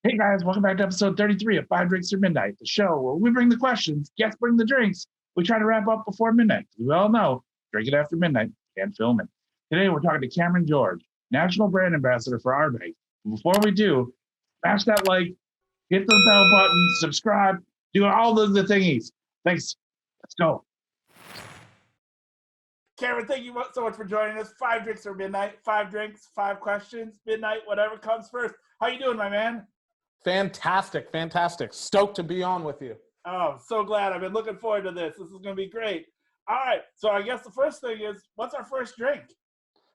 Hey guys, welcome back to episode 33 of Five Drinks Through Midnight, the show where we bring the questions, guests bring the drinks. We try to wrap up before midnight. We all know drinking after midnight can't film it. Today we're talking to Cameron George, National Brand Ambassador for Ardbeg. Before we do, smash that like, hit the bell button, subscribe, do all the thingies. Thanks. Let's go. Cameron, thank you so much for joining us. Five drinks or midnight. Five drinks, five questions, midnight, whatever comes first. How you doing, my man? Fantastic, fantastic. Stoked to be on with you. Oh, so glad. I've been looking forward to this. This is going to be great. All right, so I guess the first thing is, what's our first drink?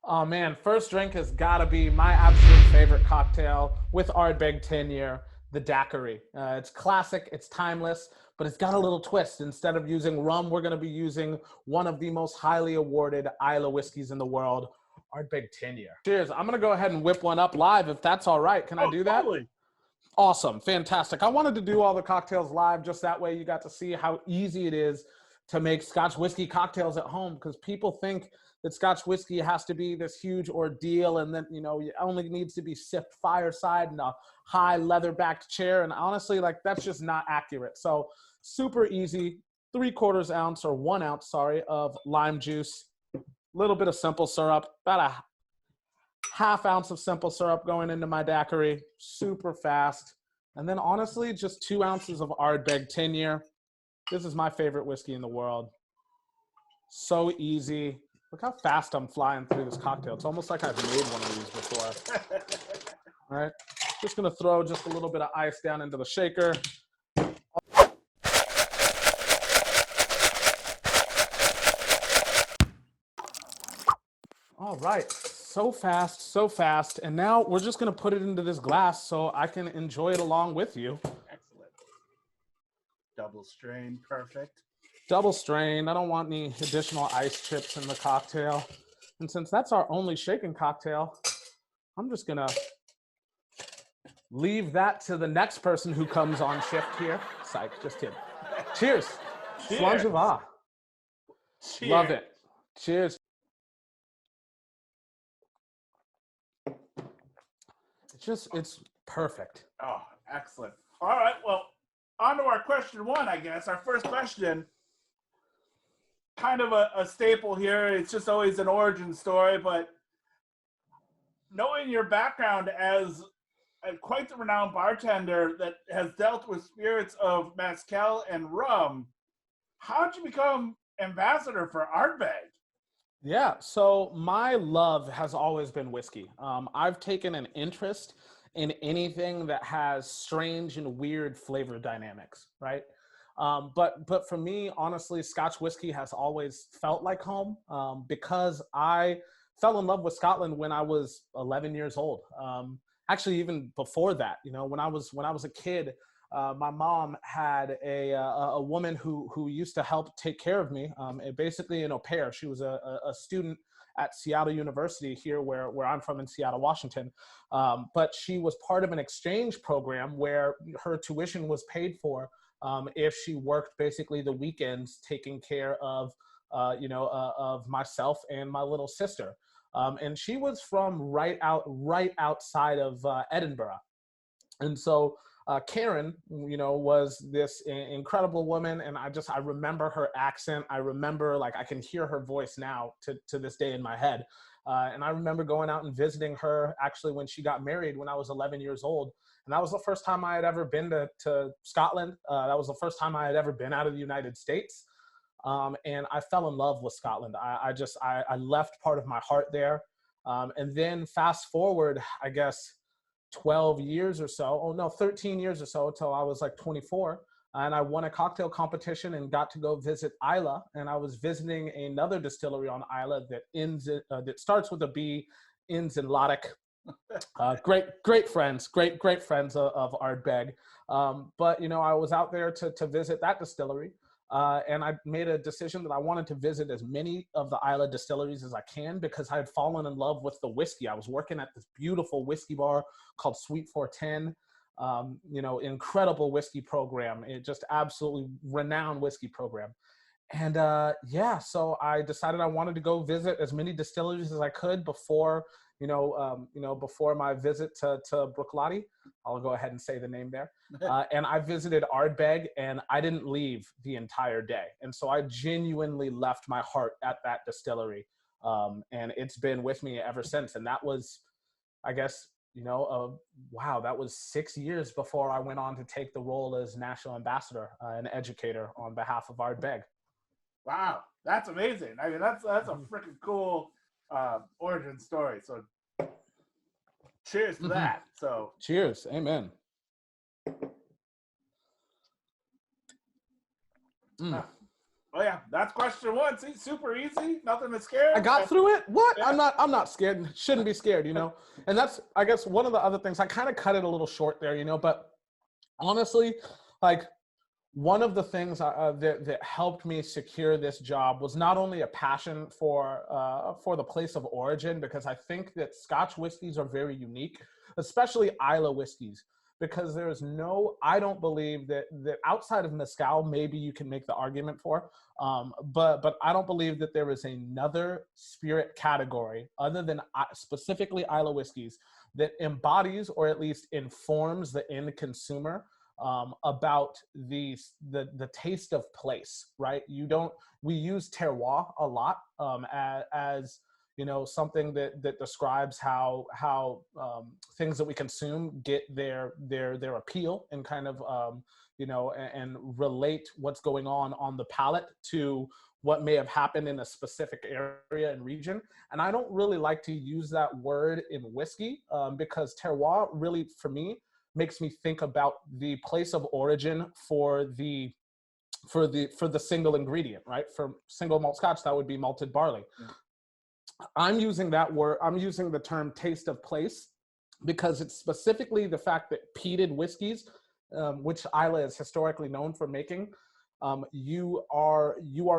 Oh man, first drink has got to be my absolute favorite cocktail with Ardbeg 10-year, the daiquiri. It's classic, it's timeless, but it's got a little twist. Instead of using rum, we're going to be using one of the most highly awarded Islay whiskeys in the world, Ardbeg 10-year. Cheers. I'm going to go ahead and whip one up live if that's all right. Can I do that? Totally. Awesome. Fantastic. I wanted to do all the cocktails live just that way you got to see how easy it is to make Scotch whiskey cocktails at home, because people think that Scotch whiskey has to be this huge ordeal and then, it only needs to be sipped fireside in a high leather-backed chair. And honestly, that's just not accurate. So super easy, 3/4 ounce or 1 ounce, of lime juice, a little bit of simple syrup, about a half ounce of simple syrup going into my daiquiri, super fast. And then honestly, just 2 ounces of Ardbeg 10-year. This is my favorite whiskey in the world. So easy. Look how fast I'm flying through this cocktail. It's almost like I've made one of these before. All right, just gonna throw just a little bit of ice down into the shaker. All right, so fast, so fast. And now we're just gonna put it into this glass so I can enjoy it along with you. Excellent. Double strain, perfect. Double strain. I don't want any additional ice chips in the cocktail. And since that's our only shaken cocktail, I'm just gonna leave that to the next person who comes on shift here. Psych, just kidding. Cheers. Cheers. Slangeva. Cheers. Love it. Cheers. It's perfect. Oh, excellent. All right, well, on to our question one, I guess. Our first question, kind of a staple here. It's just always an origin story, but knowing your background as quite the renowned bartender that has dealt with spirits of mezcal and rum, how did you become ambassador for Ardbeg? Yeah, so my love has always been whiskey. I've taken an interest in anything that has strange and weird flavor dynamics, right? But for me, honestly, Scotch whiskey has always felt like home, because I fell in love with Scotland when I was 11 years old. Actually, even before that, when I was a kid, my mom had a woman who used to help take care of me, basically an au pair. She was a student at Seattle University here where I'm from in Seattle, Washington. But she was part of an exchange program where her tuition was paid for if she worked basically the weekends taking care of myself and my little sister. And she was from right outside of Edinburgh. And so Karen, was this incredible woman. And I remember her accent. I remember, I can hear her voice now to this day in my head. And I remember going out and visiting her actually when she got married when I was 11 years old. And that was the first time I had ever been to Scotland. That was the first time I had ever been out of the United States. And I fell in love with Scotland. I left part of my heart there. And then fast forward, I guess, 12 years or so, 13 years or so, until I was 24. And I won a cocktail competition and got to go visit Islay. And I was visiting another distillery on Islay that starts with a B, ends in Lodic. Great friends of Ardbeg. But, I was out there to visit that distillery. And I made a decision that I wanted to visit as many of the Islay distilleries as I can, because I had fallen in love with the whiskey. I was working at this beautiful whiskey bar called Sweet 410, incredible whiskey program. It just absolutely renowned whiskey program. And so I decided I wanted to go visit as many distilleries as I could before, before my visit to Brooklady. I'll go ahead and say the name there. And I visited Ardbeg, and I didn't leave the entire day. And so I genuinely left my heart at that distillery. And it's been with me ever since. And that was, I guess, wow, that was 6 years before I went on to take the role as national ambassador and educator on behalf of Ardbeg. Wow, that's amazing. I mean, that's a freaking cool origin story. So cheers to that. So cheers. Amen. Oh yeah, that's question one. See, super easy, nothing to scare. I got through it. What? Yeah. I'm not scared. Shouldn't be scared, And that's, I guess, one of the other things. I kind of cut it a little short there, but honestly, like, one of the things that helped me secure this job was not only a passion for the place of origin, because I think that Scotch whiskeys are very unique, especially Islay whiskeys, because I don't believe that outside of Mezcal, maybe you can make the argument for, but I don't believe that there is another spirit category other than specifically Islay whiskeys that embodies or at least informs the end consumer about the taste of place, right? We use terroir a lot as something that describes how things that we consume get their appeal and kind of and relate what's going on the palate to what may have happened in a specific area and region. And I don't really like to use that word in whiskey because terroir really, for me, makes me think about the place of origin for the single ingredient, right? For single malt Scotch, that would be malted barley. Yeah. I'm using the term taste of place because it's specifically the fact that peated whiskeys, which Islay is historically known for making, you are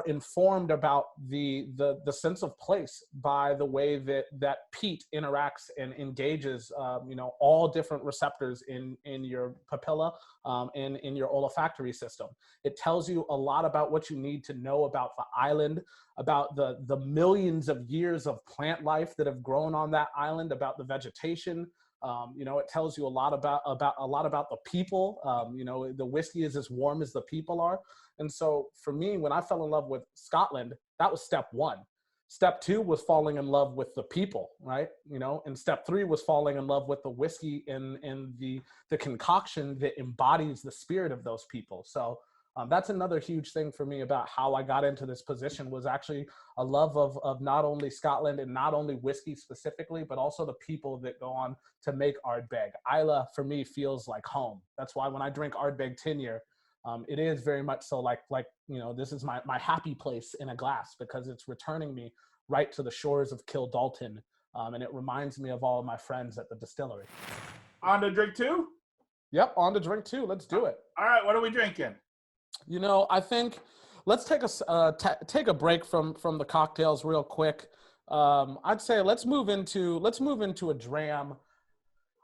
informed about the sense of place by the way that peat interacts and engages all different receptors in your papilla and in your olfactory system. It tells you a lot about what you need to know about the island, about the millions of years of plant life that have grown on that island, about the vegetation. It tells you a lot about the people. The whiskey is as warm as the people are. And so for me, when I fell in love with Scotland, that was step one. Step two was falling in love with the people, right? And step three was falling in love with the whiskey and the concoction that embodies the spirit of those people. So that's another huge thing for me about how I got into this position, was actually a love of not only Scotland and not only whiskey specifically, but also the people that go on to make Ardbeg. Islay, for me, feels like home. That's why when I drink Ardbeg 10-year, it is very much so like this is my happy place in a glass, because it's returning me right to the shores of Kildalton, and it reminds me of all of my friends at the distillery. On to drink two? Yep, on to drink two. Let's do it. All right, what are we drinking? I think let's take a break from the cocktails real quick. I'd say let's move into a dram.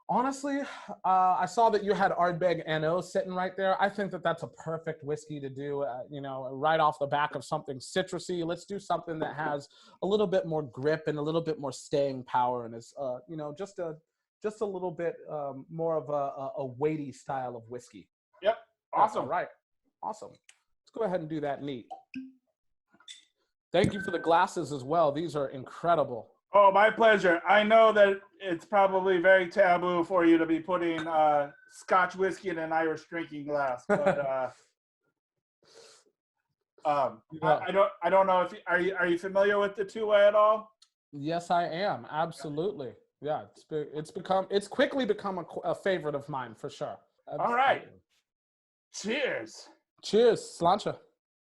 Honestly, I saw that you had Ardbeg NO sitting right there. I think that that's a perfect whiskey to do, right off the back of something citrusy. Let's do something that has a little bit more grip and a little bit more staying power, and is, just a little bit more of a weighty style of whiskey. Yep. Awesome. All right. Awesome. Let's go ahead and do that neat. Thank you for the glasses as well. These are incredible. Oh, my pleasure. I know that it's probably very taboo for you to be putting Scotch whiskey in an Irish drinking glass, but I don't know if are you familiar with the two-way at all? Yes, I am. Absolutely. Yeah, it's quickly become a favorite of mine for sure. Absolutely. All right. Cheers. Cheers, Sláinte.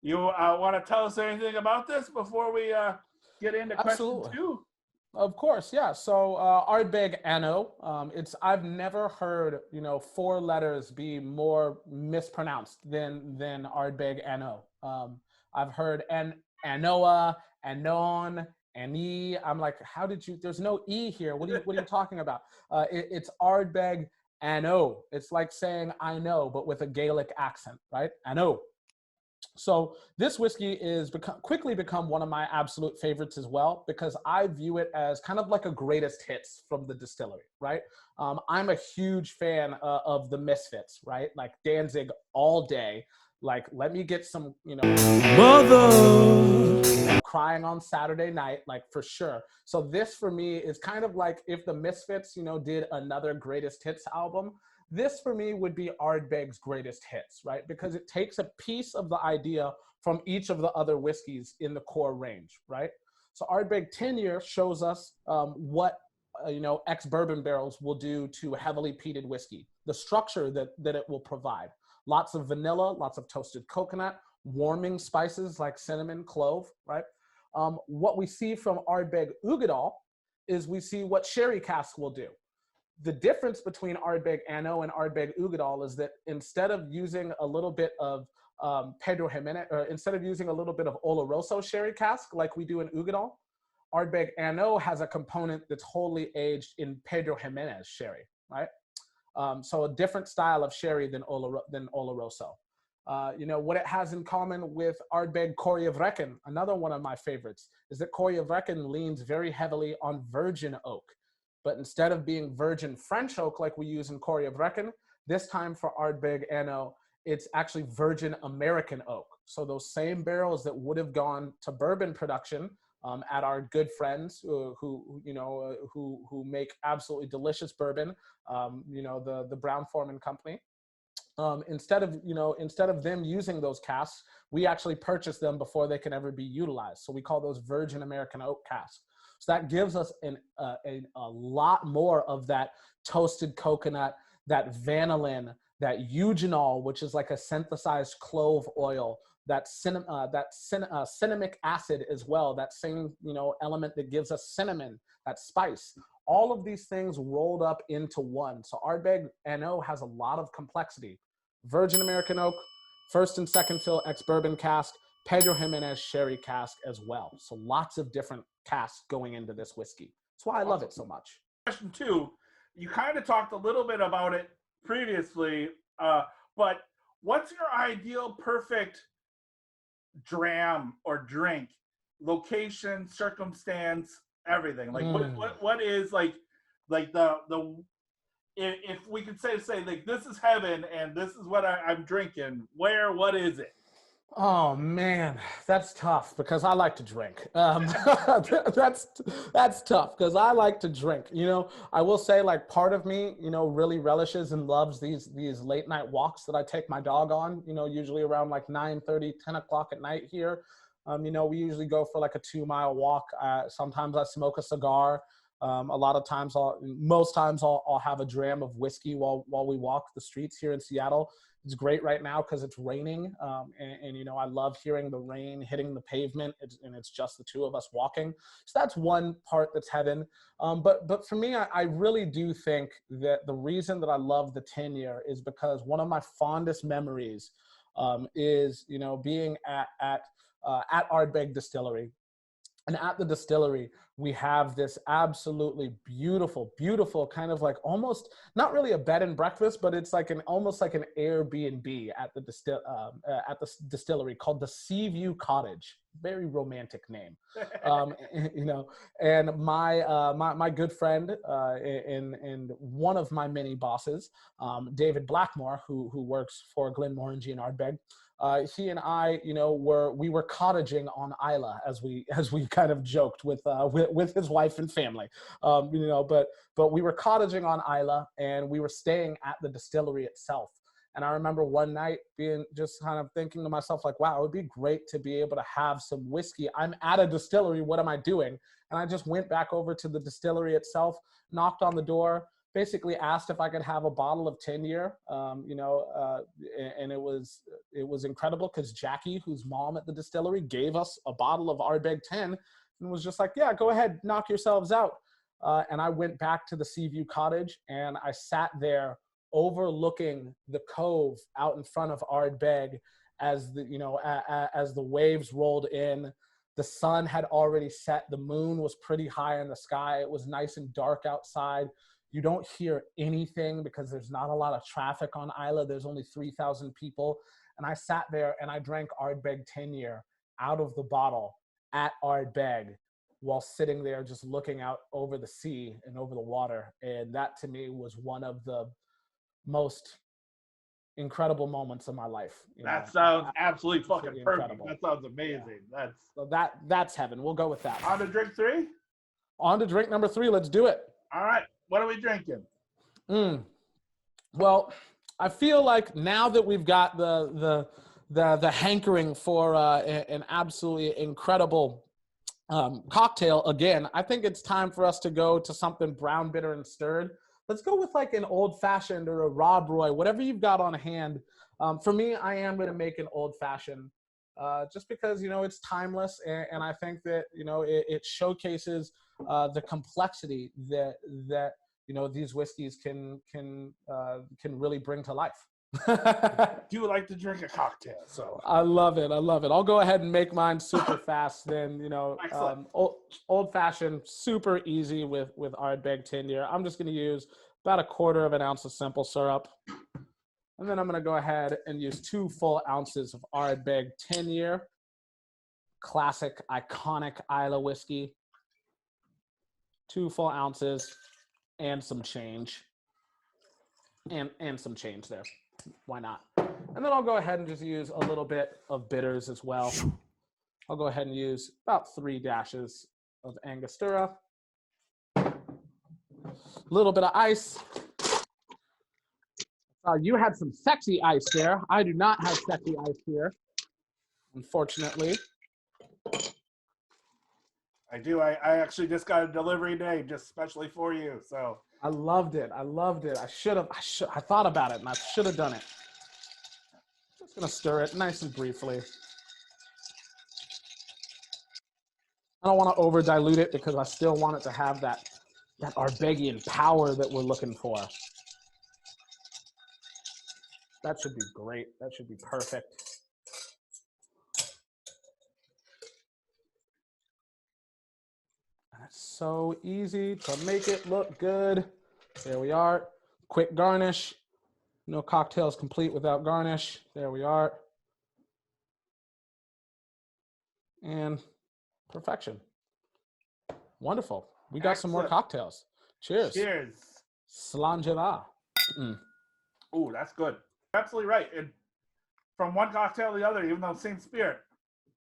You want to tell us anything about this before we get into question two? Of course, yeah. So Ardbeg NO, I've never heard 4 letters be more mispronounced than Ardbeg NO. I've heard Anoa, Anon, Ani. I'm like, how did you? There's no E here. What are you talking about? It's Ardbeg NO. It's like saying I know, but with a Gaelic accent, right? I know. So this whiskey is quickly become one of my absolute favorites as well, because I view it as kind of like a greatest hits from the distillery, right? I'm a huge fan of the Misfits, right? Like Danzig all day. Like, let me get some, mother crying on Saturday night, like for sure. So this for me is kind of like if the Misfits, did another greatest hits album. This for me would be Ardbeg's greatest hits, right? Because it takes a piece of the idea from each of the other whiskeys in the core range, right? So Ardbeg 10 year shows us what ex-bourbon barrels will do to heavily peated whiskey, the structure that it will provide. Lots of vanilla, lots of toasted coconut, warming spices like cinnamon, clove, right? What we see from Ardbeg Uigeadail is we see what sherry cask will do. The difference between Ardbeg Anno and Ardbeg Uigeadail is that instead of using a little bit of Pedro Jimenez, or instead of using a little bit of Oloroso sherry cask like we do in Uigeadail, Ardbeg Anno has a component that's wholly aged in Pedro Jimenez sherry, right? So a different style of sherry than Oloroso. What it has in common with Ardbeg Corryvreckan, another one of my favorites, is that Corryvreckan leans very heavily on virgin oak. But instead of being virgin French oak like we use in Corryvreckan, this time for Ardbeg Anno, it's actually virgin American oak. So those same barrels that would have gone to bourbon production at our good friends who make absolutely delicious bourbon, the Brown-Forman Company. Instead of them using those casks, we actually purchase them before they can ever be utilized. So we call those virgin American oak casks. So that gives us a lot more of that toasted coconut, that vanillin, that eugenol, which is like a synthesized clove oil, that cinnamic acid as well, that same element that gives us cinnamon, that spice. All of these things rolled up into one. So Ardbeg Anno has a lot of complexity. Virgin American oak, first and second fill ex-bourbon cask, Pedro Jimenez sherry cask as well. So lots of different casks going into this whiskey. That's why I love it so much. Question two, you kind of talked a little bit about it previously, but what's your ideal perfect dram or drink? Location, circumstance, everything. Like what is like the if we could say like this is heaven and this is what I'm drinking, what is it? Oh man, that's tough because I like to drink. That's tough because I like to drink. I will say like part of me, really relishes and loves these late night walks that I take my dog on. Usually around like 9:30, 10 o'clock at night here. We usually go for like a 2-mile walk. Sometimes I smoke a cigar. Most times I'll have a dram of whiskey while we walk the streets here in Seattle. It's great right now because it's raining, and I love hearing the rain hitting the pavement, and it's just the two of us walking. So that's one part that's heaven. But for me, I really do think that the reason that I love the 10 year is because one of my fondest memories is being at Ardbeg Distillery. And at the distillery, we have this absolutely beautiful, beautiful kind of like almost not really a bed and breakfast, but it's like almost like an Airbnb at the distillery called the Seaview Cottage. Very romantic name, And my good friend and one of my many bosses, David Blackmore, who works for Glenmorangie and Ardbeg. He and I, we were cottaging on Isla as we kind of joked with his wife and family, but we were cottaging on Isla and we were staying at the distillery itself. And I remember one night being just kind of thinking to myself like, wow, it would be great to be able to have some whiskey. I'm at a distillery. What am I doing? And I just went back over to the distillery itself, knocked on the door, basically asked if I could have a bottle of 10 year, and it was incredible because Jackie, who's mom at the distillery, gave us a bottle of Ardbeg 10 and was just like, yeah, go ahead, knock yourselves out. And I went back to the Seaview Cottage and I sat there overlooking the cove out in front of Ardbeg as the waves rolled in. The sun had already set. The moon was pretty high in the sky. It was nice and dark outside. You don't hear anything because there's not a lot of traffic on Isla. There's only 3,000 people. And I sat there and I drank Ardbeg 10-year out of the bottle at Ardbeg while sitting there just looking out over the sea and over the water. And that to me was one of the most incredible moments of my life. That sounds absolutely fucking perfect. incredible. That sounds amazing. Yeah. So that's heaven. We'll go with that. On to drink 3? On to drink number 3. Let's do it. All right. What are we drinking? Well, I feel like now that we've got the hankering for an absolutely incredible cocktail again, I think it's time for us to go to something brown, bitter, and stirred. Let's go with like an old fashioned or a Rob Roy, whatever you've got on hand. For me, I am going to make an old fashioned just because, it's timeless. And I think that, it showcases the complexity that these whiskeys can really bring to life. Do you like to drink a cocktail? So I love it. I'll go ahead and make mine super fast. Then old fashioned, super easy with Ardbeg 10-year. I'm just going to use about 1/4 of an ounce of simple syrup, and then I'm going to go ahead and use 2 full ounces of Ardbeg 10-year, classic, iconic Islay whiskey. 2 full ounces, and some change, and some change there. Why not? And then I'll go ahead and just use a little bit of bitters as well. I'll go ahead and use about 3 dashes of Angostura. A little bit of ice. You had some sexy ice there. I do not have sexy ice here, unfortunately. I do. I actually just got a delivery today, just specially for you. So I loved it. I thought about it and I should have done it. Just gonna stir it nice and briefly. I don't want to over dilute it because I still want it to have that Ardbegian power that we're looking for. That should be great. That should be perfect. It's so easy to make it look good. There we are. Quick garnish. No cocktail is complete without garnish. There we are. And perfection. Wonderful. We got some more cocktails. Cheers. Cheers. Slangera. Ooh, that's good. Absolutely right. And from one cocktail to the other, even though same spirit.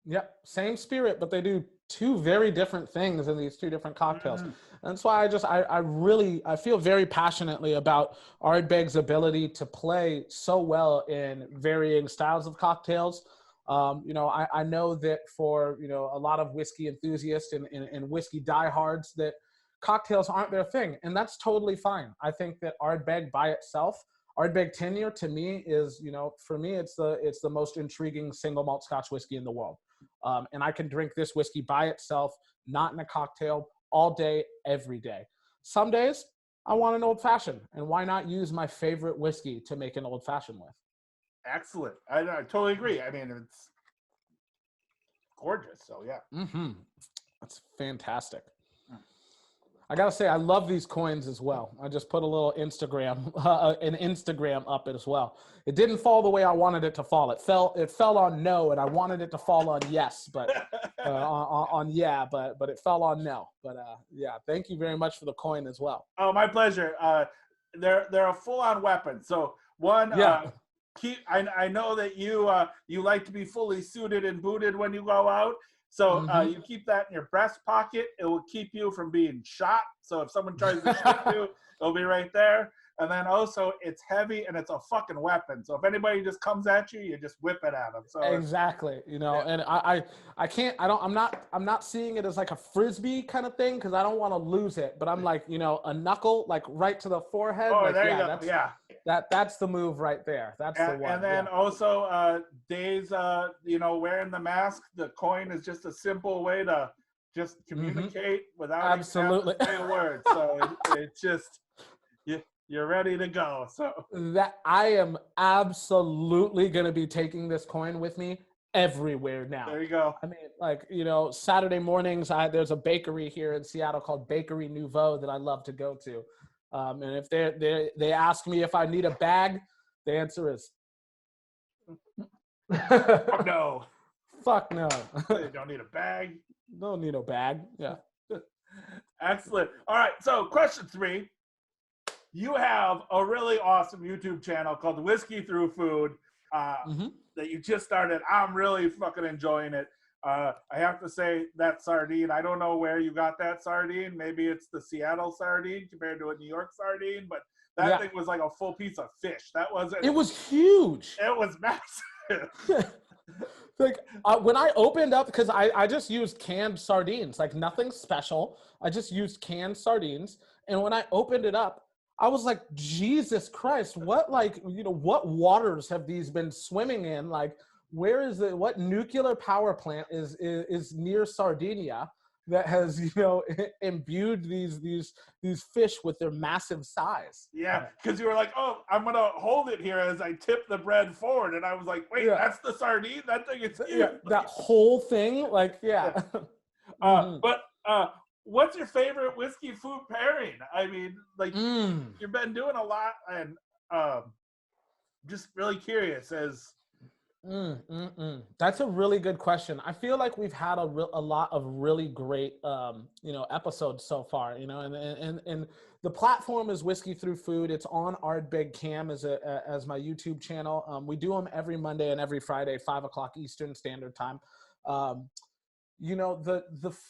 Yep, same spirit, but they do 2 very different things in these 2 different cocktails. And that's why I feel very passionately about Ardbeg's ability to play so well in varying styles of cocktails. I know that for, a lot of whiskey enthusiasts and whiskey diehards that cocktails aren't their thing, and that's totally fine. I think that Ardbeg by itself, Ardbeg 10-year to me is, for me, it's the most intriguing single malt Scotch whiskey in the world. And I can drink this whiskey by itself, not in a cocktail, all day, every day. Some days I want an old fashioned, and why not use my favorite whiskey to make an old fashioned with? Excellent. I totally agree. I mean, it's gorgeous. So yeah. That's fantastic. I gotta say, I love these coins as well. I just put a little Instagram up as well. It didn't fall the way I wanted it to fall. It fell on no, and I wanted it to fall on yes, but but it fell on no. But yeah, thank you very much for the coin as well. Oh, my pleasure. They're a full-on weapon. So one, I know that you like to be fully suited and booted when you go out. So you keep that in your breast pocket. It will keep you from being shot. So if someone tries to shoot you, it'll be right there. And then also it's heavy and it's a fucking weapon. So if anybody just comes at you, you just whip it at them. So exactly, and I'm not seeing it as like a frisbee kind of thing because I don't want to lose it. But I'm like, a knuckle like right to the forehead. Oh, like, there you go. That's the move right there. That's the one. And then also days, wearing the mask, the coin is just a simple way to just communicate without absolutely even having to say a word. So it's just you're ready to go. So that I am absolutely going to be taking this coin with me everywhere now. There you go. I mean, Saturday mornings, there's a bakery here in Seattle called Bakery Nouveau that I love to go to. And if they ask me if I need a bag, the answer is Oh, no. Fuck no. You don't need a bag. Don't need no bag. Yeah. Excellent. All right. So, question 3. You have a really awesome YouTube channel called Whiskey Through Food that you just started. I'm really fucking enjoying it. I have to say that sardine, I don't know where you got that sardine. Maybe it's the Seattle sardine compared to a New York sardine, but that thing was like a full piece of fish. That wasn't. It was huge. It was massive. Like when I opened up, because I just used canned sardines, like nothing special. I just used canned sardines. And when I opened it up, I was like, Jesus Christ, what, like, what waters have these been swimming in? Like, where is what nuclear power plant is near Sardinia that has, imbued these fish with their massive size? Yeah, because you were like, oh, I'm going to hold it here as I tip the bread forward. And I was like, wait, that's the sardine? That thing is huge. Yeah, that whole thing, like, yeah. But what's your favorite whiskey food pairing? I mean, like, you've been doing a lot, and just really curious as... That's a really good question. I feel like we've had a lot of really great, episodes so far, and the platform is Whiskey Through Food. It's on Ardbeg Cam as my YouTube channel. We do them every Monday and every Friday, 5:00 Eastern Standard Time. The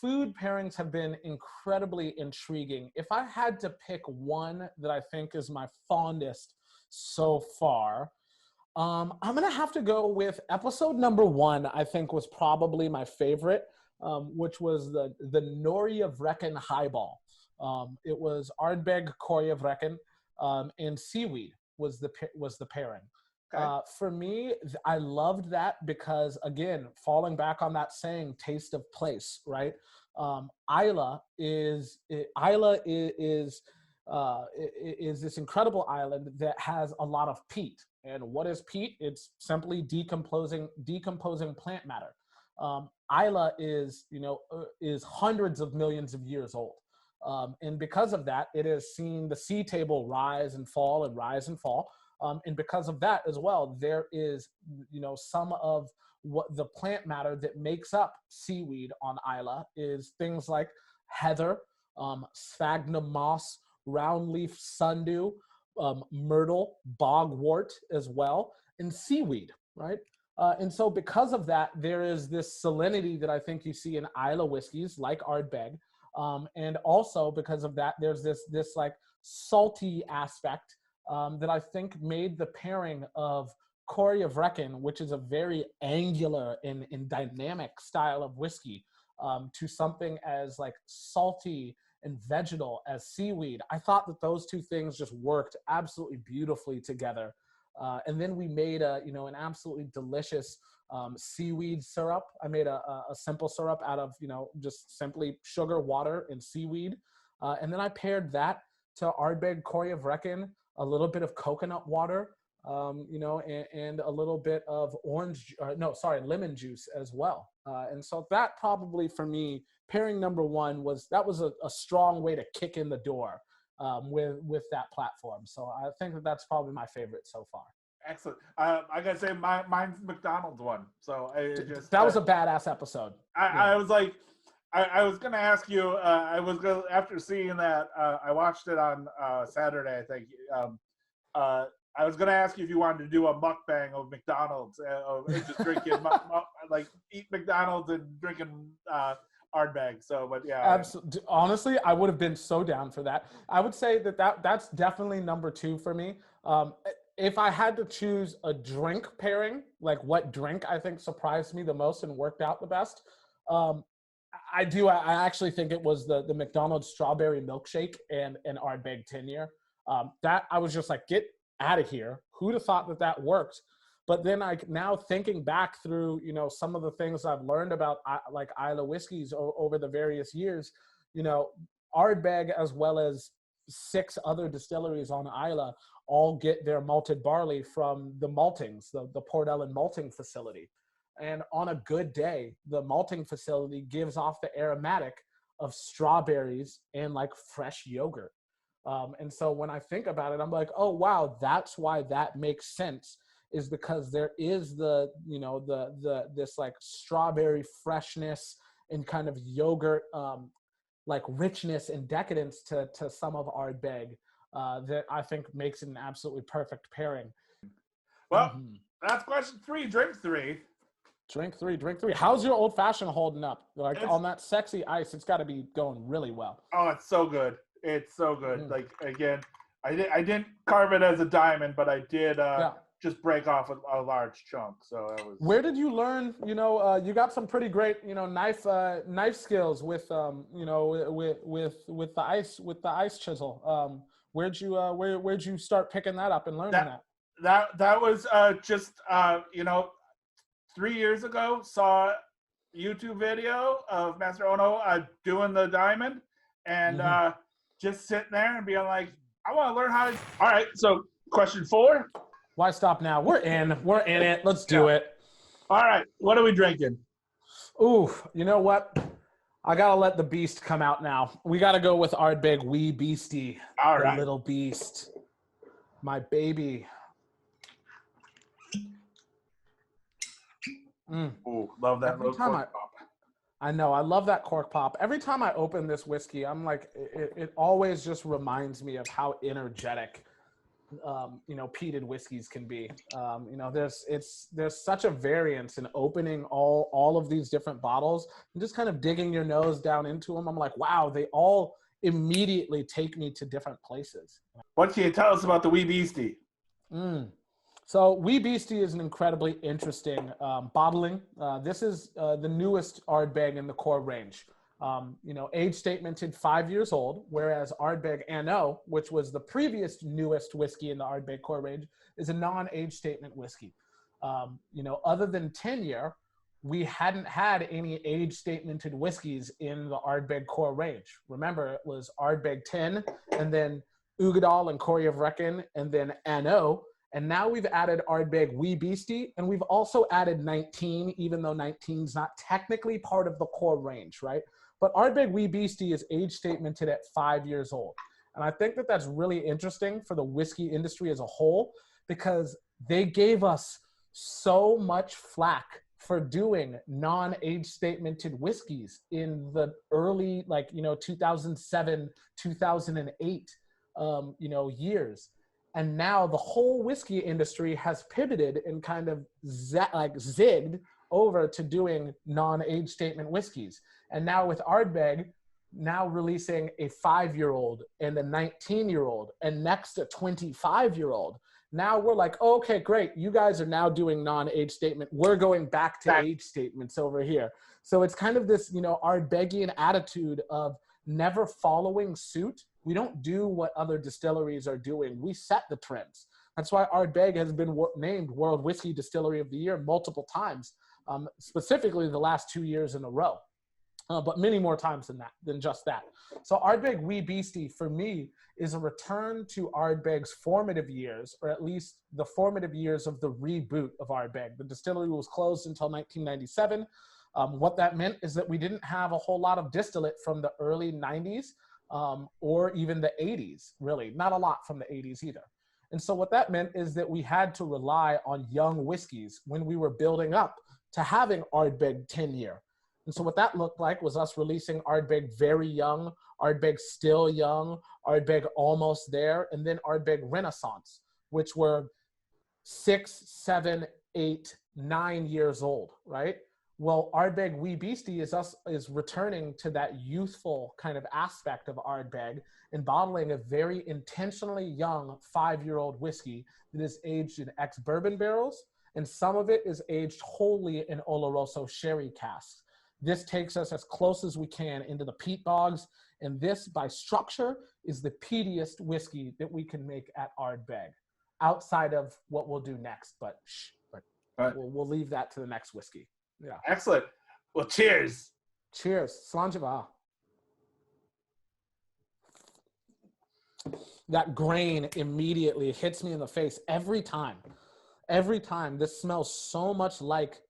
food pairings have been incredibly intriguing. If I had to pick one that I think is my fondest so far, I'm going to have to go with episode number 1, I think was probably my favorite, which was the Nori of Reckon highball. It was Ardbeg, Corey of Reckon, and seaweed was the pairing. Okay. For me, I loved that because, again, falling back on that saying, taste of place, right? Isla is this incredible island that has a lot of peat. And what is peat? It's simply decomposing plant matter. Isla is hundreds of millions of years old. And because of that, it has seen the sea table rise and fall and rise and fall. And because of that as well, there is, some of what the plant matter that makes up seaweed on Isla is things like heather, sphagnum moss, roundleaf sundew, myrtle, bogwort as well, and seaweed, right? And so because of that, there is this salinity that I think you see in Isla whiskeys like Ardbeg. And also because of that, there's this like salty aspect that I think made the pairing of Corey of Reckon, which is a very angular and dynamic style of whiskey, to something as like salty and vegetal as seaweed. I thought that those two things just worked absolutely beautifully together. And then we made an absolutely delicious seaweed syrup. I made a simple syrup out of, just simply sugar, water, and seaweed. And then I paired that to Ardbeg, Corey of Reckon, a little bit of coconut water, and a little bit of lemon juice as well. And so that probably for me, pairing number 1 was a strong way to kick in the door with that platform. So I think that's probably my favorite so far. Excellent. I gotta say, mine's McDonald's one. So that was a badass episode. I was like, I was gonna ask you. After seeing that, I watched it on Saturday, I think. I was gonna ask you if you wanted to do a mukbang of McDonald's, just drinking, like eat McDonald's and drinking Ardbeg. So, but yeah. Absolutely. Honestly, I would have been so down for that. I would say that's definitely number 2 for me. If I had to choose a drink pairing, like what drink I think surprised me the most and worked out the best, I actually think it was the McDonald's strawberry milkshake and Ardbeg 10-year. That I was just like, get out of here. Who'd have thought that worked? But then now thinking back through, some of the things I've learned about like Isla whiskeys over the various years, Ardbeg as well as 6 other distilleries on Isla all get their malted barley from the maltings, the Port Ellen malting facility. And on a good day, the malting facility gives off the aromatic of strawberries and like fresh yogurt. And so when I think about it, I'm like, oh, wow, that's why that makes sense is because there is the, this like strawberry freshness and kind of yogurt, like richness and decadence to some of Ardbeg that I think makes it an absolutely perfect pairing. Well, that's question 3. Drink 3. Drink 3. How's your old fashioned holding up? Like on that sexy ice, it's got to be going really well. Oh, it's so good. It's so good. Like, again, I didn't carve it as a diamond, but I did just break off a large chunk. So that was. Where did you learn? You got some pretty great, knife skills with, with the ice chisel. Where'd you start picking that up and learning that? That was just 3 years ago. Saw YouTube video of Master Ono doing the diamond, and just sitting there and being like, I want to learn how to. All right, so question 4. Why stop now? We're in it. Let's do it. All right, what are we drinking? Ooh, you know what? I gotta let the beast come out now. We gotta go with Ardbeg Wee Beastie. All right, little beast, my baby. Ooh, love that little cork pop. I know, I love that cork pop. Every time I open this whiskey, I'm like, it always just reminds me of how energetic, peated whiskeys can be. There's such a variance in opening all of these different bottles and just kind of digging your nose down into them. I'm like, wow, they all immediately take me to different places. What can you tell us about the Wee Beastie? So Wee Beastie is an incredibly interesting bottling. This is the newest Ardbeg in the core range. Age statemented 5 years old, whereas Ardbeg Anno, which was the previous newest whiskey in the Ardbeg core range, is a non-age statement whiskey. Other than tenure, we hadn't had any age statemented whiskeys in the Ardbeg core range. Remember, it was Ardbeg 10, and then Ugadal and Corey of Reckon, and then Anno. And now we've added Ardbeg Wee Beastie, and we've also added 19, even though 19 is not technically part of the core range, right? But Ardbeg Wee Beastie is age statemented at 5 years old. And I think that that's really interesting for the whiskey industry as a whole, because they gave us so much flack for doing non-age statemented whiskeys in the early, 2007, 2008, years. And now the whole whiskey industry has pivoted and kind of zigged over to doing non-age statement whiskeys. And now with Ardbeg now releasing a 5-year-old and a 19-year-old and next a 25-year-old, now we're like, oh, okay, great. You guys are now doing non-age statement. We're going back to age statements over here. So it's kind of this, Ardbegian attitude of never following suit. We don't do what other distilleries are doing. We set the trends. That's why Ardbeg has been named World Whiskey Distillery of the Year multiple times, specifically the last 2 years in a row, but many more times than just that. So Ardbeg Wee Beastie, for me, is a return to Ardbeg's formative years, or at least the formative years of the reboot of Ardbeg. The distillery was closed until 1997. What that meant is that we didn't have a whole lot of distillate from the early 90s or even the 80s, really. Not a lot from the 80s either. And so what that meant is that we had to rely on young whiskeys when we were building up to having Ardbeg 10-year. And so what that looked like was us releasing Ardbeg very young, Ardbeg still young, Ardbeg almost there, and then Ardbeg Renaissance, which were 6, 7, 8, 9 years old, right? Well, Ardbeg Wee Beastie is returning to that youthful kind of aspect of Ardbeg and bottling a very intentionally young 5-year-old whiskey that is aged in ex-bourbon barrels, and some of it is aged wholly in Oloroso sherry casks. This takes us as close as we can into the peat bogs, and this, by structure, is the peatiest whiskey that we can make at Ardbeg, outside of what we'll do next. But we'll leave that to the next whiskey. Yeah. Excellent. Well, cheers. Cheers. Slanjava. That grain immediately hits me in the face every time. Every time. This smells so much like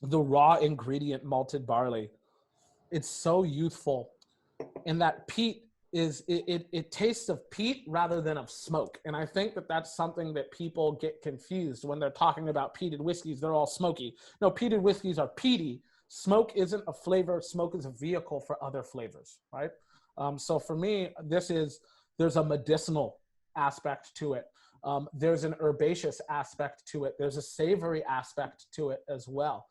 the raw ingredient malted barley. It's so youthful. And that peat is it tastes of peat rather than of smoke. And I think that that's something that people get confused when they're talking about peated whiskeys. They're all smoky. No, peated whiskeys are peaty. Smoke isn't a flavor. Smoke is a vehicle for other flavors, right? So for me, there's a medicinal aspect to it. There's an herbaceous aspect to it. There's a savory aspect to it as well.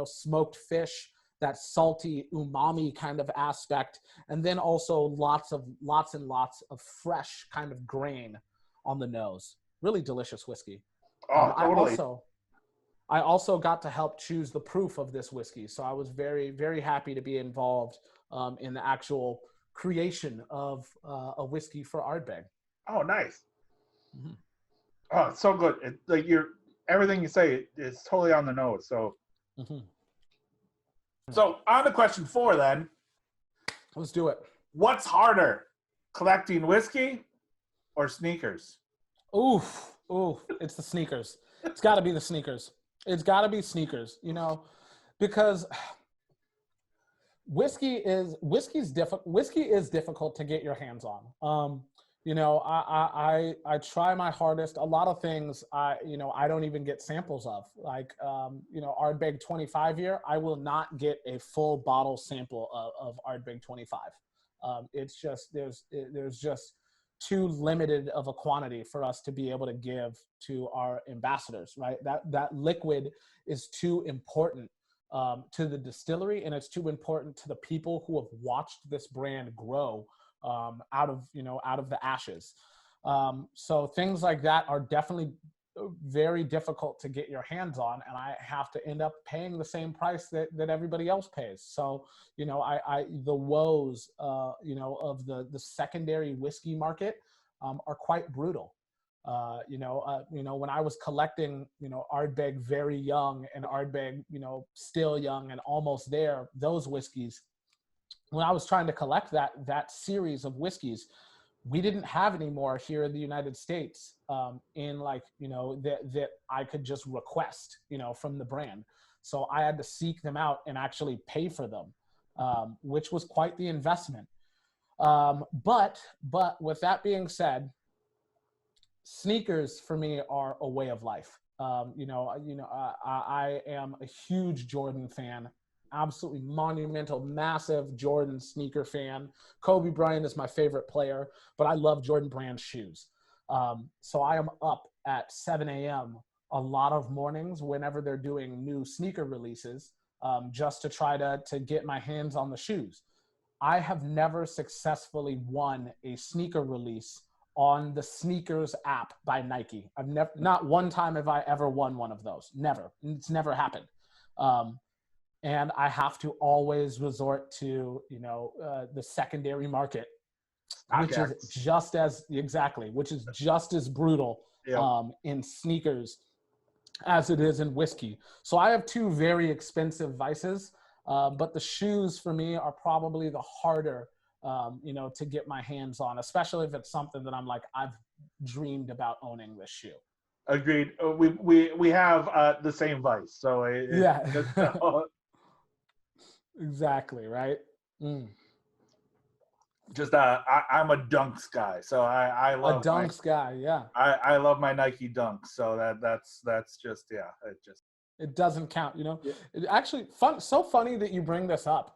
Smoked fish, that salty umami kind of aspect, and then also lots and lots of fresh kind of grain on the nose. Really delicious whiskey. Oh, totally. I also got to help choose the proof of this whiskey, so I was very, very happy to be involved in the actual creation of a whiskey for Ardbeg. Oh, nice. Mm-hmm. Oh, it's so good. Everything you say is totally on the nose. So. Mm-hmm. So on to question 4 then. Let's do it. What's harder, collecting whiskey or sneakers? Ooh, it's the sneakers. It's got to be the sneakers. It's got to be sneakers, because whiskey is difficult to get your hands on. I try my hardest. A lot of things I don't even get samples of. Like, Ardbeg 25 year, I will not get a full bottle sample of Ardbeg 25. It's just, there's just too limited of a quantity for us to be able to give to our ambassadors, right? That liquid is too important to the distillery, and it's too important to the people who have watched this brand grow out of the ashes. So things like that are definitely very difficult to get your hands on, and I have to end up paying the same price that everybody else pays. So, the woes, of the secondary whiskey market are quite brutal. When I was collecting, Ardbeg very young and Ardbeg, still young and almost there, those whiskeys, when I was trying to collect that series of whiskeys, we didn't have any more here in the United States that I could just request, from the brand. So I had to seek them out and actually pay for them, which was quite the investment. But with that being said, sneakers for me are a way of life. I am a huge Jordan fan. Absolutely monumental, massive Jordan sneaker fan. Kobe Bryant is my favorite player, but I love Jordan brand shoes. So I am up at 7 a.m. a lot of mornings whenever they're doing new sneaker releases, just to try to get my hands on the shoes. I have never successfully won a sneaker release on the Sneakers app by Nike. Not one time have I ever won one of those. Never. It's never happened. And I have to always resort to, the secondary market, which is just as brutal in sneakers as it is in whiskey. So I have two very expensive vices, but the shoes for me are probably the harder, to get my hands on, especially if it's something that I'm like, I've dreamed about owning this shoe. Agreed. We have the same vice. So Exactly, right? Just I'm a Dunks guy, so I love a Dunks guy. Yeah, I love my Nike Dunks, so that's just it doesn't count. Yeah. It actually so funny that you bring this up,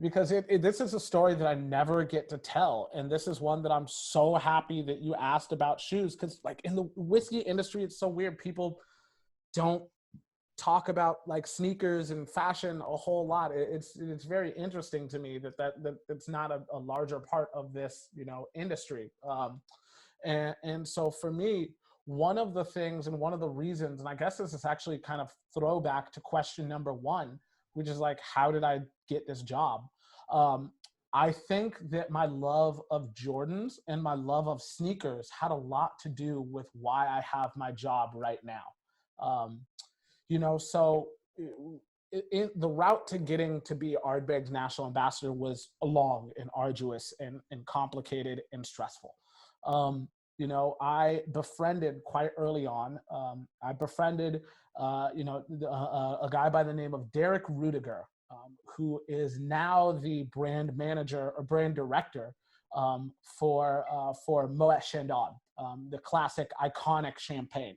because this is a story that I never get to tell, and this is one that I'm so happy that you asked about shoes, because like in the whiskey industry, it's so weird. People don't talk about like sneakers and fashion a whole lot. It's very interesting to me that it's not a larger part of this industry. And so for me, one of the things and one of the reasons, and I guess this is actually kind of throwback to question number 1, which is like, how did I get this job? I think that my love of Jordans and my love of sneakers had a lot to do with why I have my job right now. So the route to getting to be Ardbeg's national ambassador was long and arduous and complicated and stressful. I befriended quite early on. I befriended, a guy by the name of Derek Rudiger, who is now the brand manager or brand director for Moet Chandon, the classic iconic champagne.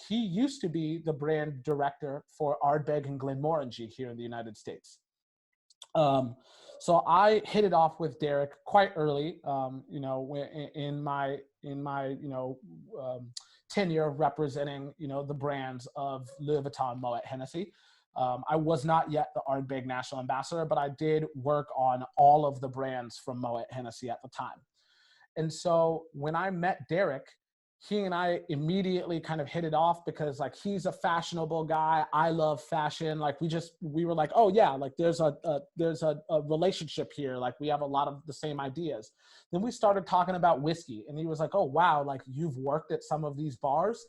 He used to be the brand director for Ardbeg and Glenmorangie here in the United States. So I hit it off with Derek quite early, in my tenure representing, the brands of Louis Vuitton, Moet, Hennessy. I was not yet the Ardbeg national ambassador, but I did work on all of the brands from Moet, Hennessy at the time. And so when I met Derek, he and I immediately kind of hit it off because like he's a fashionable guy. I love fashion. Like we were like, oh yeah, like there's a relationship here. Like we have a lot of the same ideas. Then we started talking about whiskey, and he was like, oh wow, like you've worked at some of these bars.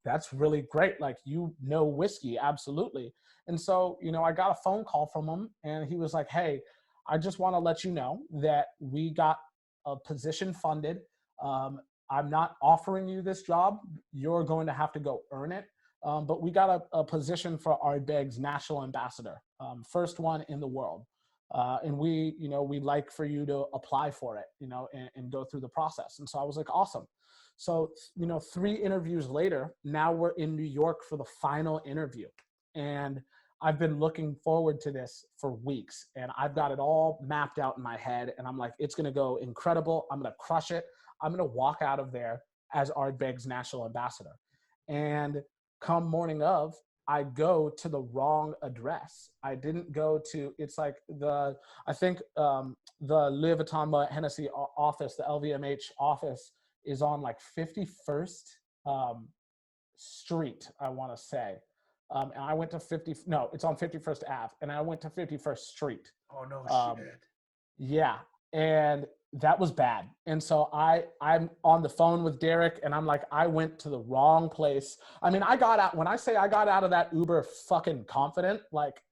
That's really great. Like you know whiskey, absolutely. And so I got a phone call from him, and he was like, hey, I just want to let you know that we got a position funded. I'm not offering you this job. You're going to have to go earn it. But we got a position for Ardbeg's national ambassador, first one in the world. And we'd like for you to apply for it, and go through the process. And so I was like, awesome. So, 3 interviews later, now we're in New York for the final interview. And I've been looking forward to this for weeks, and I've got it all mapped out in my head. And I'm like, it's going to go incredible. I'm going to crush it. I'm going to walk out of there as Ardbeg's national ambassador. And come morning of, I go to the wrong address. I didn't go to, it's like the Louis Vuitton Moet Hennessy office, the LVMH office is on like 51st Street, I want to say. And I went to it's on 51st Ave, and I went to 51st Street. Oh no shit. Yeah. And that was bad. And so I'm on the phone with Derek, and I'm like, I went to the wrong place. I mean, when I say I got out of that Uber fucking confident, like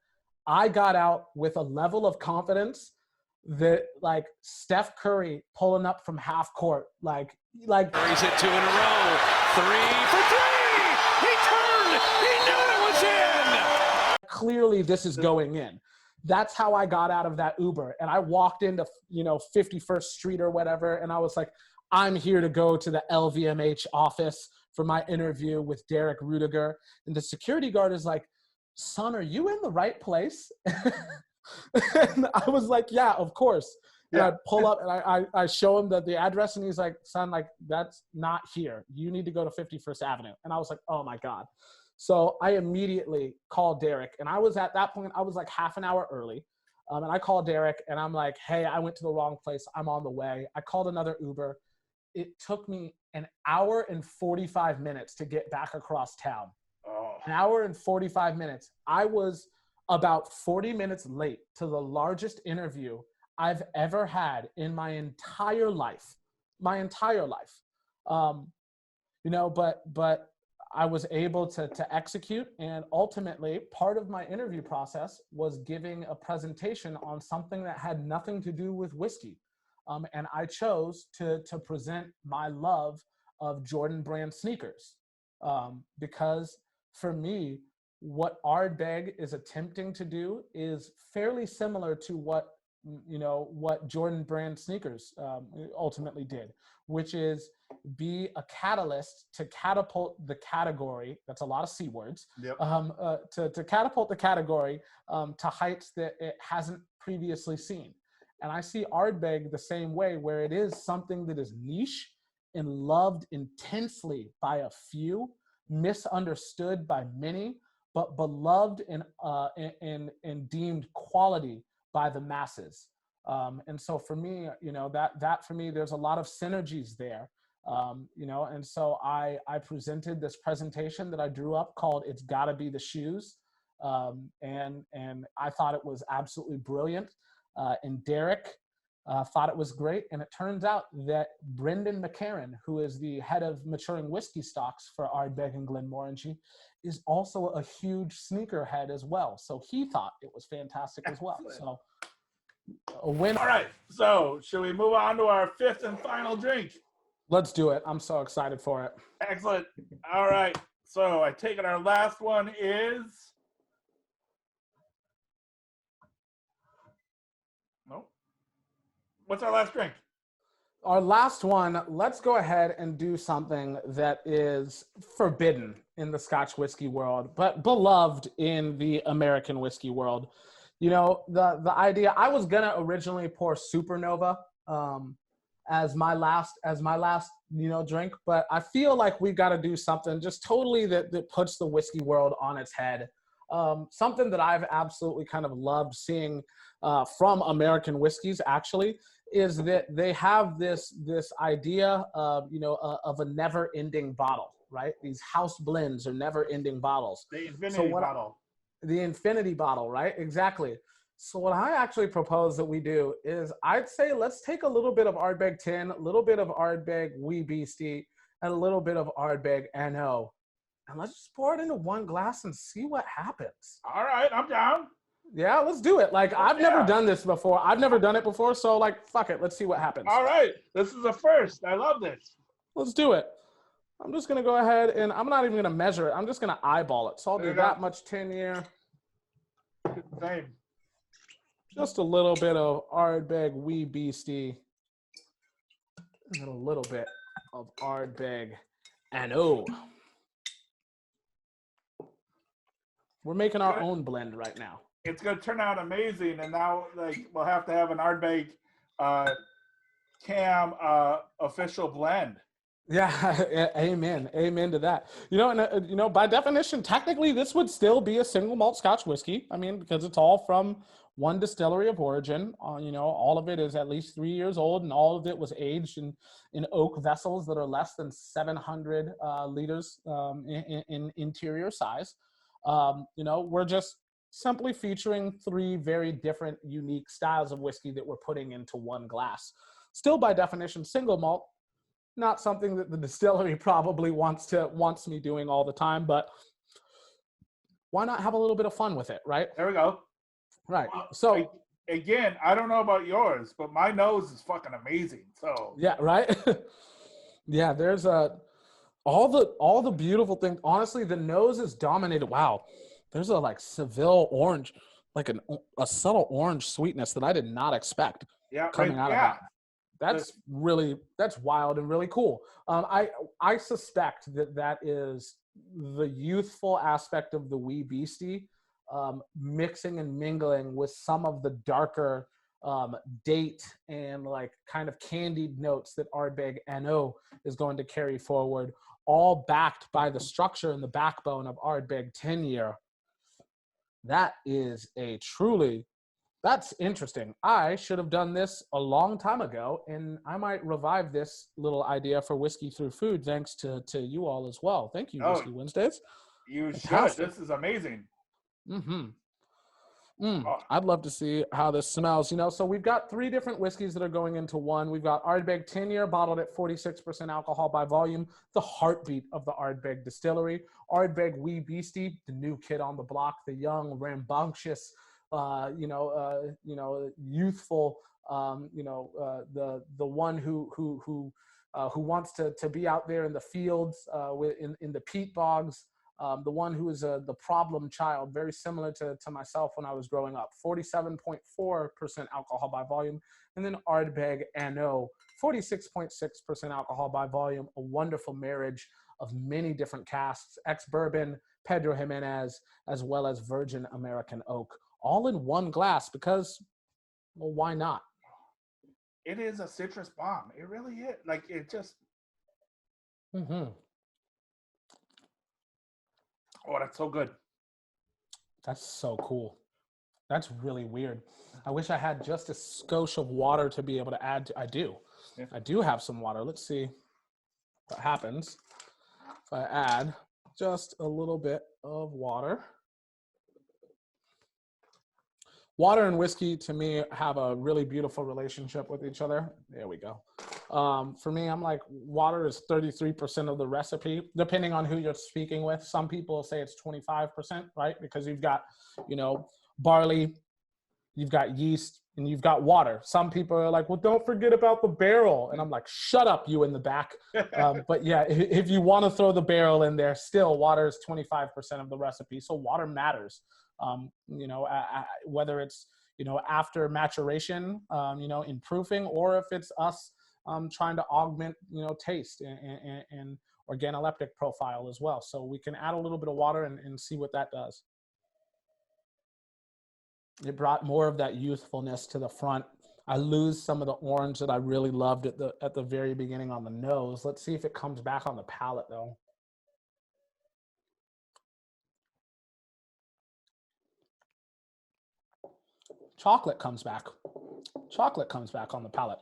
I got out with a level of confidence that like Steph Curry pulling up from half court, like Curry's hit 2 in a row. 3 for 3. He turned. He knew it was in. Clearly this is going in. That's how I got out of that Uber. And I walked into, 51st Street or whatever. And I was like, I'm here to go to the LVMH office for my interview with Derek Rudiger. And the security guard is like, son, are you in the right place? And I was like, yeah, of course. And I pull up and I show him the address, and he's like, son, like that's not here. You need to go to 51st Avenue. And I was like, oh my God. So I immediately called Derek, and I was at that point, I was like half an hour early. And I called Derek, and I'm like, hey, I went to the wrong place. I'm on the way. I called another Uber. It took me an hour and 45 minutes to get back across town. Oh. An hour and 45 minutes. I was about 40 minutes late to the largest interview I've ever had in my entire life. But I was able to execute, and ultimately part of my interview process was giving a presentation on something that had nothing to do with whiskey. And I chose to present my love of Jordan brand sneakers, because for me, what Ardbeg is attempting to do is fairly similar to what Jordan brand sneakers ultimately did, which is be a catalyst to catapult the category. That's a lot of C words. Yep. To catapult the category to heights that it hasn't previously seen. And I see Ardbeg the same way, where it is something that is niche and loved intensely by a few, misunderstood by many, but beloved and deemed quality by the masses. And so for me, that for me, there's a lot of synergies there. And so I presented this presentation that I drew up called "It's Gotta Be the Shoes," and I thought it was absolutely brilliant. And Derek thought it was great. And it turns out that Brendan McCarran, who is the head of maturing whiskey stocks for Ardbeg and Glenmorangie, is also a huge sneakerhead as well. So he thought it was fantastic as well. So a win. All right. So should we move on to our 5th and final drink? Let's do it. I'm so excited for it. Excellent. All right. So I take it our last one is What's our last drink? Our last one, let's go ahead and do something that is forbidden in the Scotch whiskey world, but beloved in the American whiskey world. You know, the idea, I was gonna originally pour Supernova as my last, drink, but I feel like we got to do something just totally that puts the whiskey world on its head. Something that I've absolutely kind of loved seeing from American whiskeys actually is that they have this idea of, of a never-ending bottle, right? These house blends are never-ending bottles. The infinity bottle. The infinity bottle, right? Exactly. So what I actually propose that we do is I'd say let's take a little bit of Ardbeg 10, a little bit of Ardbeg Wee Beastie, and a little bit of Ardbeg NO. And let's just pour it into one glass and see what happens. All right, I'm down. Yeah, let's do it. Like, I've never done this before. I've never done it before, so, like, fuck it. Let's see what happens. All right, this is a first. I love this. Let's do it. I'm just going to go ahead, and I'm not even going to measure it. I'm just going to eyeball it. So I'll do that much 10-year. Same. Just a little bit of Ardbeg Wee Beastie. And a little bit of Ardbeg NO. We're making our own blend right now. It's going to turn out amazing, and now we'll have to have an Ardbeg Cam official blend. Yeah, amen to that. And by definition, technically, this would still be a single malt Scotch whiskey. I mean, because it's all from one distillery of origin. All of it is at least 3 years old, and all of it was aged in oak vessels that are less than 700 liters in interior size. We're just simply featuring 3 very different, unique styles of whiskey that we're putting into one glass. Still, by definition, single malt. Not something that the distillery probably wants me doing all the time, but why not have a little bit of fun with it, right? There we go. Right. Well, So again, I don't know about yours, but my nose is fucking amazing. So yeah, right. Yeah, there's all the beautiful things. Honestly, the nose is dominated. Wow, there's a Seville orange, like a subtle orange sweetness that I did not expect coming out of that. That's wild and really cool. I suspect that is the youthful aspect of the Wee Beastie mixing and mingling with some of the darker date and kind of candied notes that Ardbeg NO is going to carry forward, all backed by the structure and the backbone of Ardbeg 10-year. That is that's interesting. I should have done this a long time ago, and I might revive this little idea for Whiskey Through Food thanks to you all as well. Thank you, Whiskey Wednesdays. You should. This is amazing. I'd love to see how this smells. So we've got 3 different whiskeys that are going into one. We've got Ardbeg 10-year bottled at 46% alcohol by volume, the heartbeat of the Ardbeg distillery. Ardbeg Wee Beastie, the new kid on the block, the young, rambunctious, youthful, the one who wants to be out there in the fields, in the peat bogs, the one who is the problem child, very similar to myself when I was growing up. 47.4% alcohol by volume, and then Ardbeg NO, 46.6% alcohol by volume. A wonderful marriage of many different casks: ex-bourbon, Pedro Jimenez, as well as virgin American oak, all in one glass because, well, why not? It is a citrus bomb. It really is. It just. Oh, that's so good. That's so cool. That's really weird. I wish I had just a skosh of water to be able to add to. I do. Yeah. I do have some water. Let's see what happens if I add just a little bit of water. Water and whiskey, to me, have a really beautiful relationship with each other. There we go. For me, I'm like, water is 33% of the recipe, depending on who you're speaking with. Some people say it's 25%, right? Because you've got, barley, you've got yeast, and you've got water. Some people are like, well, don't forget about the barrel. And I'm like, shut up, you in the back. But yeah, if you want to throw the barrel in there, still water is 25% of the recipe. So water matters. Whether it's, after maturation, in proofing, or if it's us trying to augment, taste and organoleptic profile as well. So we can add a little bit of water and see what that does. It brought more of that youthfulness to the front. I lose some of the orange that I really loved at the very beginning on the nose. Let's see if it comes back on the palate though. Chocolate comes back. Chocolate comes back on the palate.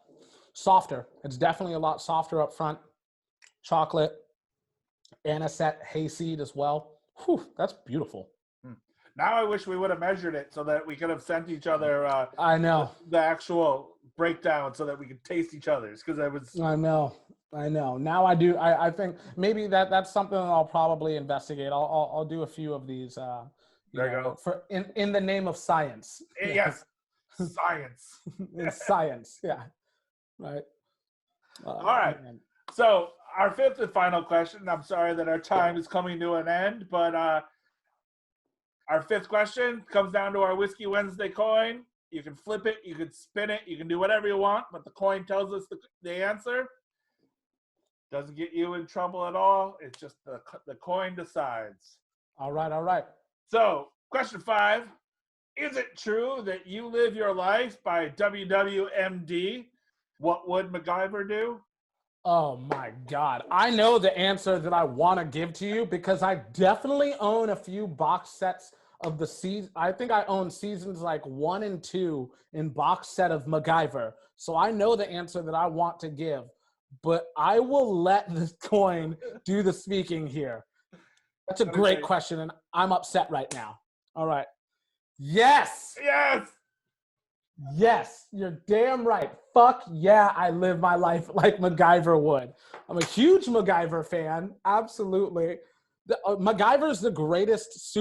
Softer. It's definitely a lot softer up front. Chocolate, anisette, hayseed as well. Whew, that's beautiful. Now I wish we would have measured it so that we could have sent each other. I know the actual breakdown so that we could taste each other's, because I was. I know. Now I do. I think maybe that's something that I'll probably investigate. I'll do a few of these. There you go. For in the name of science. Yes, science. It's science. Yeah. Right. All right. Man. So our fifth and final question. I'm sorry that our time is coming to an end, but our fifth question comes down to our Whiskey Wednesday coin. You can flip it, you can spin it, you can do whatever you want, but the coin tells us the answer. Doesn't get you in trouble at all. It's just the coin decides. All right. So, question 5. Is it true that you live your life by WWMD? What would MacGyver do? Oh my God. I know the answer that I want to give to you because I definitely own a few box sets of the season. I think I own seasons like 1 and 2 in box set of MacGyver. So I know the answer that I want to give, but I will let this coin do the speaking here. That's a great question, and I'm upset right now. All right. Yes. Yes, you're damn right. Fuck yeah, I live my life like MacGyver would. I'm a huge MacGyver fan. Absolutely. MacGyver is the greatest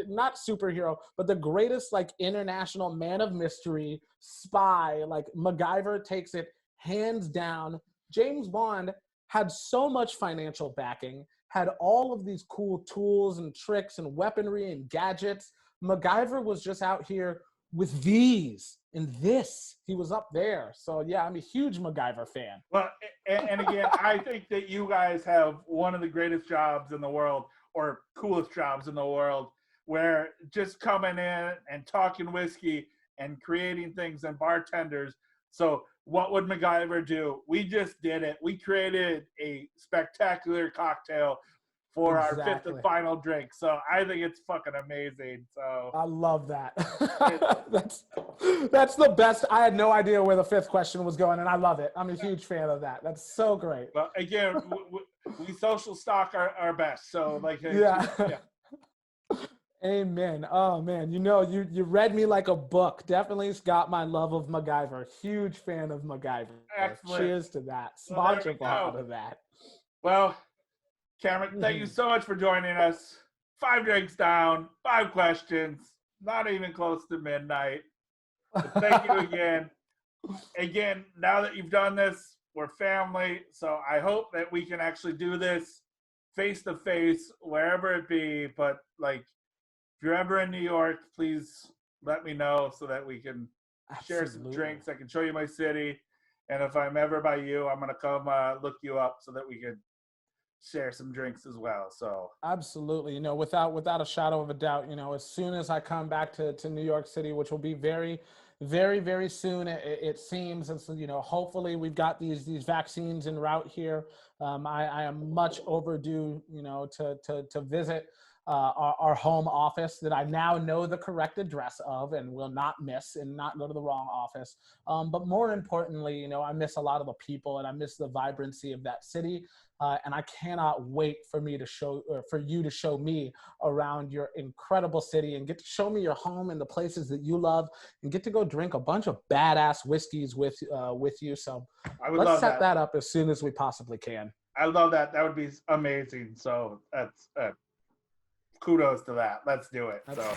not superhero, but the greatest international man of mystery, spy. MacGyver takes it hands down. James Bond had so much financial backing, had all of these cool tools and tricks and weaponry and gadgets. MacGyver was just out here with these and this. He was up there. So yeah, I'm a huge MacGyver fan. Well, and again, I think that you guys have one of the greatest jobs in the world, or coolest jobs in the world, where just coming in and talking whiskey and creating things and bartenders. So what would MacGyver do? We just did it. We created a spectacular cocktail for our fifth and final drink. So I think it's fucking amazing. So I love that. That's the best. I had no idea where the fifth question was going, and I love it. I'm a huge fan of that. That's so great. Well, again, we social stock our best. So yeah. Amen. Oh man, you read me like a book. Definitely got my love of MacGyver. Huge fan of MacGyver. Excellent. Cheers to that. Sponsor bottle to that. Well, Cameron, thank you so much for joining us. 5 drinks down, 5 questions, not even close to midnight. But thank you again. Again, now that you've done this, we're family. So I hope that we can actually do this face to face, wherever it be. But if you're ever in New York, please let me know so that we can share some drinks. I can show you my city. And if I'm ever by you, I'm going to come look you up so that we can share some drinks as well. So absolutely, without a shadow of a doubt, as soon as I come back to New York City, which will be very, very, very soon, it seems. And so, hopefully we've got these vaccines en route here. I am much overdue, to visit our home office that I now know the correct address of and will not miss and not go to the wrong office. But more importantly, I miss a lot of the people and I miss the vibrancy of that city. And I cannot wait for you to show me around your incredible city and get to show me your home and the places that you love and get to go drink a bunch of badass whiskeys with you. So let's set that up as soon as we possibly can. I love that. That would be amazing. So that's kudos to that. Let's do it. So.